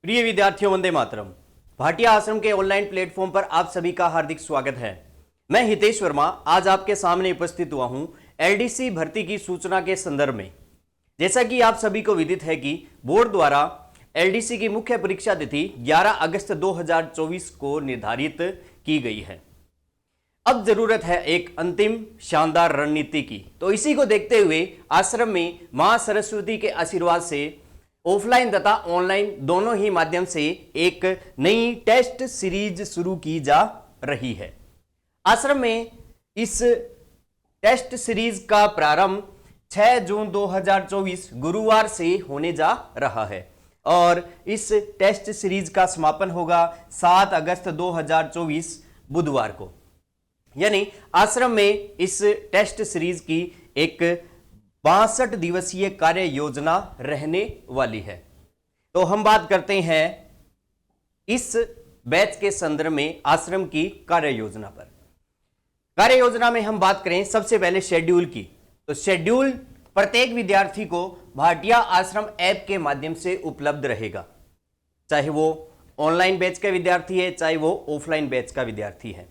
प्रिय विद्यार्थियों, वंदे मातरम। भाटिया आश्रम के ऑनलाइन प्लेटफॉर्म पर आप सभी का हार्दिक स्वागत है। मैं हितेश वर्मा आज आपके सामने उपस्थित हुआ हूं एलडीसी भर्ती की सूचना के संदर्भ में। जैसा कि आप सभी को विदित है कि बोर्ड द्वारा एलडीसी की मुख्य परीक्षा तिथि 11 अगस्त 2024 को निर्धारित की गई है। अब जरूरत है एक अंतिम शानदार रणनीति की। तो इसी को देखते हुए आश्रम में मां सरस्वती के आशीर्वाद से ऑफलाइन तथा ऑनलाइन दोनों ही माध्यम से एक नई टेस्ट सीरीज शुरू की जा रही है। आश्रम में इस टेस्ट सीरीज का प्रारंभ 6 जून 2024 गुरुवार से होने जा रहा है और इस टेस्ट सीरीज का समापन होगा 7 अगस्त 2024 बुधवार को। यानी आश्रम में इस टेस्ट सीरीज की एक 62 दिवसीय कार्य योजना रहने वाली है। तो हम बात करते हैं इस बैच के संदर्भ में आश्रम की कार्य योजना पर। कार्य योजना में हम बात करें सबसे पहले शेड्यूल की। तो शेड्यूल प्रत्येक विद्यार्थी को भाटिया आश्रम ऐप के माध्यम से उपलब्ध रहेगा, चाहे वो ऑनलाइन बैच का विद्यार्थी है चाहे वो ऑफलाइन बैच का विद्यार्थी है।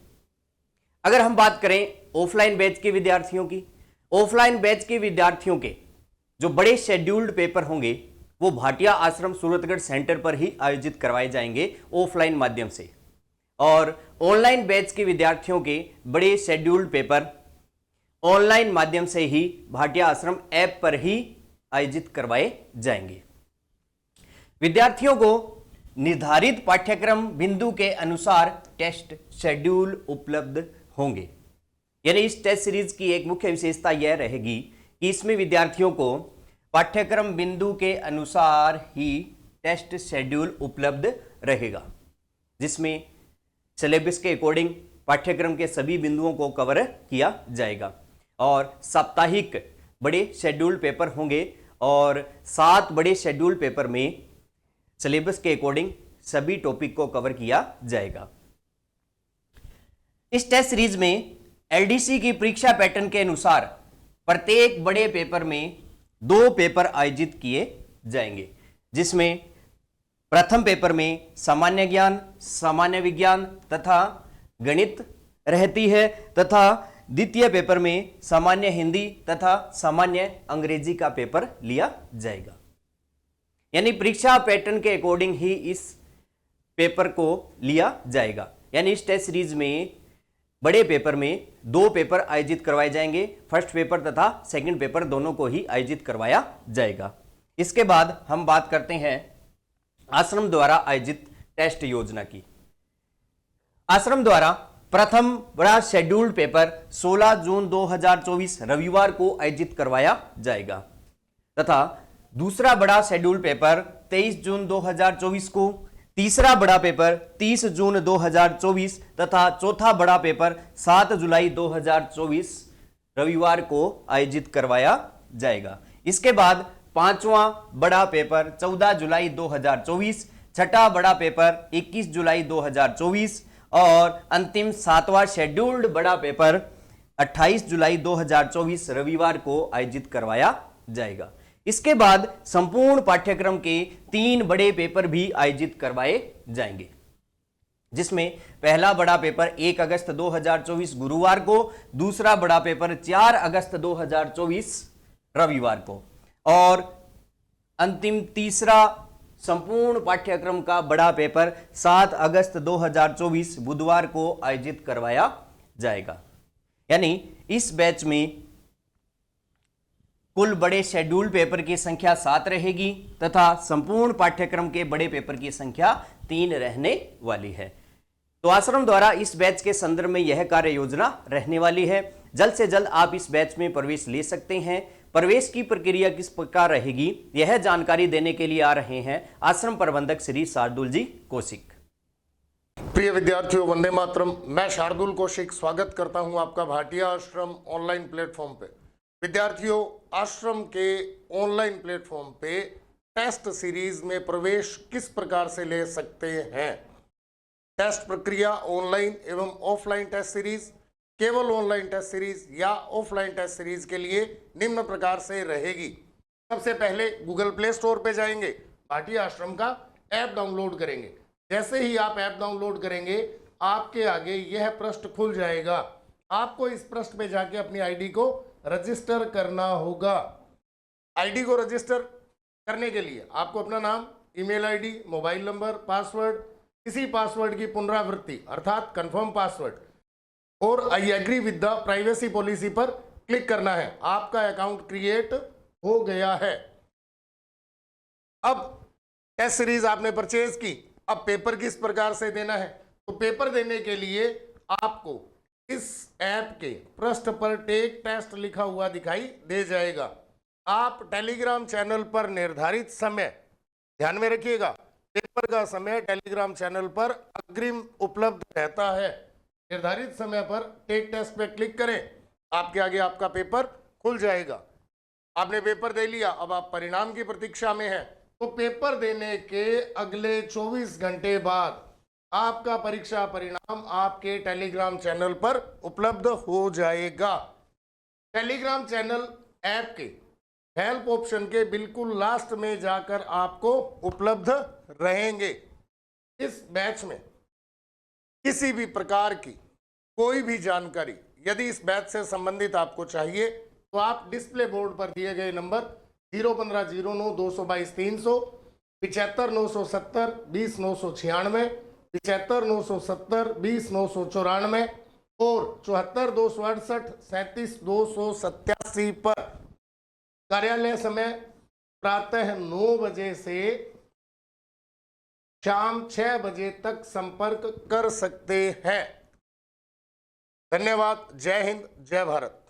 अगर हम बात करें ऑफलाइन बैच के विद्यार्थियों की, ऑफलाइन बैच के विद्यार्थियों के जो बड़े शेड्यूल्ड पेपर होंगे वो भाटिया आश्रम सूरतगढ़ सेंटर पर ही आयोजित करवाए जाएंगे ऑफलाइन माध्यम से, और ऑनलाइन बैच के विद्यार्थियों के बड़े शेड्यूल्ड पेपर ऑनलाइन माध्यम से ही भाटिया आश्रम ऐप पर ही आयोजित करवाए जाएंगे। विद्यार्थियों को निर्धारित पाठ्यक्रम बिंदु के अनुसार टेस्ट शेड्यूल उपलब्ध होंगे। यानी इस टेस्ट सीरीज की एक मुख्य विशेषता यह रहेगी कि इसमें विद्यार्थियों को पाठ्यक्रम बिंदु के अनुसार ही टेस्ट शेड्यूल उपलब्ध रहेगा, जिसमें सिलेबस के अकॉर्डिंग पाठ्यक्रम के सभी बिंदुओं को कवर किया जाएगा और साप्ताहिक बड़े शेड्यूल पेपर होंगे और 7 बड़े शेड्यूल पेपर में सिलेबस के अकॉर्डिंग सभी टॉपिक को कवर किया जाएगा। इस टेस्ट सीरीज में एलडीसी की परीक्षा पैटर्न के अनुसार प्रत्येक बड़े पेपर में 2 पेपर आयोजित किए जाएंगे, जिसमें प्रथम पेपर में सामान्य ज्ञान, सामान्य विज्ञान तथा गणित रहती है तथा द्वितीय पेपर में सामान्य हिंदी तथा सामान्य अंग्रेजी का पेपर लिया जाएगा। यानी परीक्षा पैटर्न के अकॉर्डिंग ही इस पेपर को लिया जाएगा। यानी इस टेस्ट सीरीज में बड़े पेपर में 2 पेपर आयोजित करवाए जाएंगे, फर्स्ट पेपर तथा सेकंड पेपर दोनों को ही आयोजित करवाया जाएगा। इसके बाद हम बात करते हैं आश्रम द्वारा आयोजित टेस्ट योजना की। आश्रम द्वारा प्रथम बड़ा शेड्यूल्ड पेपर 16 जून 2024 रविवार को आयोजित करवाया जाएगा तथा दूसरा बड़ा शेड्यूल्ड पेपर 23 जून 2024 को, तीसरा बड़ा पेपर 30 जून 2024 तथा चौथा बड़ा पेपर 7 जुलाई 2024 रविवार को आयोजित करवाया जाएगा। इसके बाद पांचवा बड़ा पेपर 14 जुलाई 2024, छठा बड़ा पेपर 21 जुलाई 2024 और अंतिम 7वां शेड्यूल्ड बड़ा पेपर 28 जुलाई 2024 रविवार को आयोजित करवाया जाएगा। इसके बाद संपूर्ण पाठ्यक्रम के 3 बड़े पेपर भी आयोजित करवाए जाएंगे, जिसमें पहला बड़ा पेपर 1 अगस्त 2024 गुरुवार को, दूसरा बड़ा पेपर 4 अगस्त 2024 रविवार को और अंतिम तीसरा संपूर्ण पाठ्यक्रम का बड़ा पेपर 7 अगस्त 2024 बुधवार को आयोजित करवाया जाएगा। यानी इस बैच में कुल बड़े शेड्यूल पेपर की संख्या 7 रहेगी तथा संपूर्ण पाठ्यक्रम के बड़े पेपर की संख्या 3 रहने वाली है। तो आश्रम द्वारा इस बैच के संदर्भ में यह कार्य योजना रहने वाली है। जल्द से जल्द आप इस बैच में प्रवेश ले सकते हैं। प्रवेश की प्रक्रिया किस प्रकार रहेगी, यह जानकारी देने के लिए आ रहे हैं आश्रम प्रबंधक श्री शार्दुल जी कौशिक। प्रिय विद्यार्थियों, वंदे मातरम। मैं शार्दुल कौशिक स्वागत करता हूं आपका भाटिया आश्रम ऑनलाइन प्लेटफॉर्म पे। विद्यार्थियों, आश्रम के ऑनलाइन प्लेटफॉर्म पे टेस्ट सीरीज में प्रवेश किस प्रकार से ले सकते हैं। टेस्ट प्रक्रिया ऑनलाइन एवं ऑफलाइन टेस्ट सीरीज, केवल ऑनलाइन टेस्ट सीरीज या ऑफलाइन टेस्ट सीरीज के लिए निम्न प्रकार से रहेगी। सबसे पहले गूगल प्ले स्टोर पे जाएंगे, भाटिया आश्रम का ऐप डाउनलोड करेंगे। जैसे ही आप ऐप डाउनलोड करेंगे आपके आगे यह पृष्ठ खुल जाएगा। आपको इस पृष्ठ पे जाके अपनी आईडी को रजिस्टर करना होगा। आईडी को रजिस्टर करने के लिए आपको अपना नाम, email ID, mobile number, password, इसी पासवर्ड की पुनरावृत्ति अर्थात कंफर्म पासवर्ड और I agree with the privacy policy पर क्लिक करना है। आपका अकाउंट क्रिएट हो गया है। अब टेस्ट सीरीज आपने परचेज की, अब पेपर किस प्रकार से देना है? तो पेपर देने के लिए आपको इस ऐप के पृष्ठ पर टेक टेस्ट लिखा हुआ दिखाई दे जाएगा। आप टेलीग्राम चैनल पर निर्धारित समय, ध्यान में रखिएगा, पेपर का समय टेलीग्राम चैनल पर अग्रिम उपलब्ध रहता है। निर्धारित समय पर टेक टेस्ट पे क्लिक करें, आपके आगे आपका पेपर खुल जाएगा। आपने पेपर दे लिया, अब आप परिणाम की प्रतीक्षा में हैं। तो पेपर देने के अगले 24 घंटे बाद आपका परीक्षा परिणाम आपके टेलीग्राम चैनल पर उपलब्ध हो जाएगा। टेलीग्राम चैनल ऐप के हेल्प ऑप्शन के बिल्कुल लास्ट में जाकर आपको उपलब्ध रहेंगे। इस बैच में किसी भी प्रकार की कोई भी जानकारी यदि इस बैच से संबंधित आपको चाहिए तो आप डिस्प्ले बोर्ड पर दिए गए नंबर 01509 222 300, 75 970 20 996, 75 970 20 994 और 74 268 37 287 पर कार्यालय समय प्रातः 9 बजे से शाम 6 बजे तक संपर्क कर सकते हैं। धन्यवाद। जय हिंद, जय भारत।